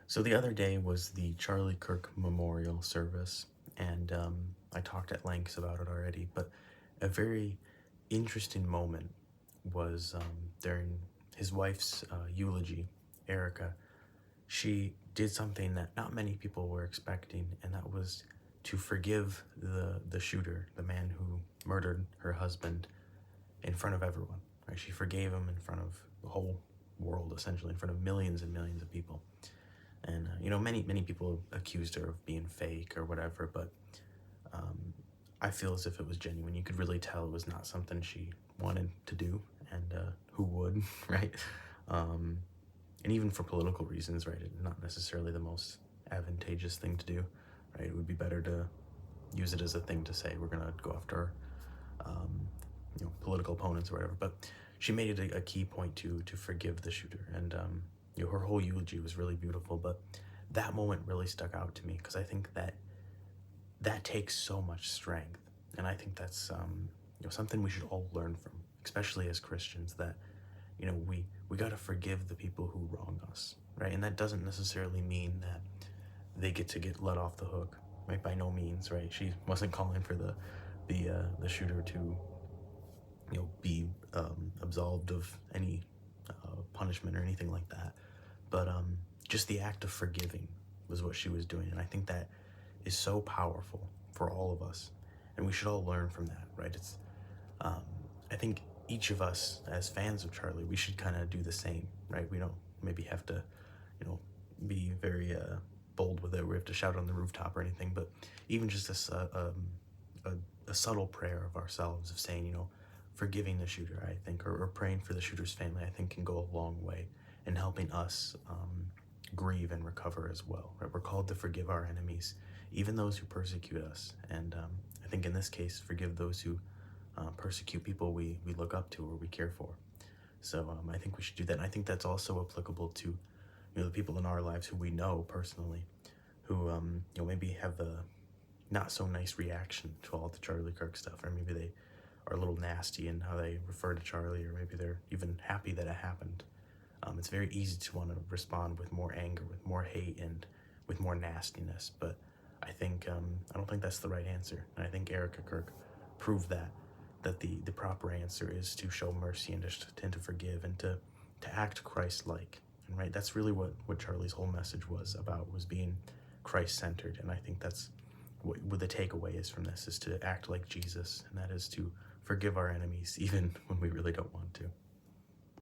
So the other day was the Charlie Kirk Memorial Service, and I talked at length about it already, but a very interesting moment was during his wife's eulogy, Erika. She did something that not many people were expecting, and that was to forgive the shooter, the man who murdered her husband, in front of everyone. Right? She forgave him in front of the whole world, essentially, in front of millions and millions of people. And many people accused her of being fake or whatever, but I feel as if it was genuine. You could really tell it was not something she wanted to do, and who would, right? Um, and even for political reasons, right? It's not necessarily the most advantageous thing to do, right? It would be better to use it as a thing to say we're gonna go after, um, political opponents or whatever. But she made it a key point to forgive the shooter, and her whole eulogy was really beautiful. But that moment really stuck out to me because I think that takes so much strength, and I think that's something we should all learn from, especially as Christians. That we got to forgive the people who wrong us, right? And that doesn't necessarily mean that they get to get let off the hook, right? By no means, right? She wasn't calling for the shooter to be absolved of any punishment or anything like that. But just the act of forgiving was what she was doing, and I think that is so powerful for all of us, and we should all learn from that, right? It's um, I think each of us as fans of Charlie, we should kind of do the same, right? We don't maybe have to, you know, be very bold with it. We have to shout on the rooftop or anything, but even just a subtle prayer of ourselves of saying, forgiving the shooter, I think, or praying for the shooter's family, I think can go a long way in helping us grieve and recover as well, right? We're called to forgive our enemies, even those who persecute us. And I think in this case, forgive those who persecute people we look up to or we care for. So I think we should do that. And I think that's also applicable to the people in our lives who we know personally, who maybe have a not so nice reaction to all the Charlie Kirk stuff, or maybe they are a little nasty in how they refer to Charlie, or maybe they're even happy that it happened. It's very easy to want to respond with more anger, with more hate, and with more nastiness. But I don't think that's the right answer. And I think Erika Kirk proved that the proper answer is to show mercy and to forgive and to act Christ-like. And right, that's really what Charlie's whole message was about, was being Christ-centered. And I think that's what the takeaway is from this, is to act like Jesus, and that is to forgive our enemies even when we really don't want to.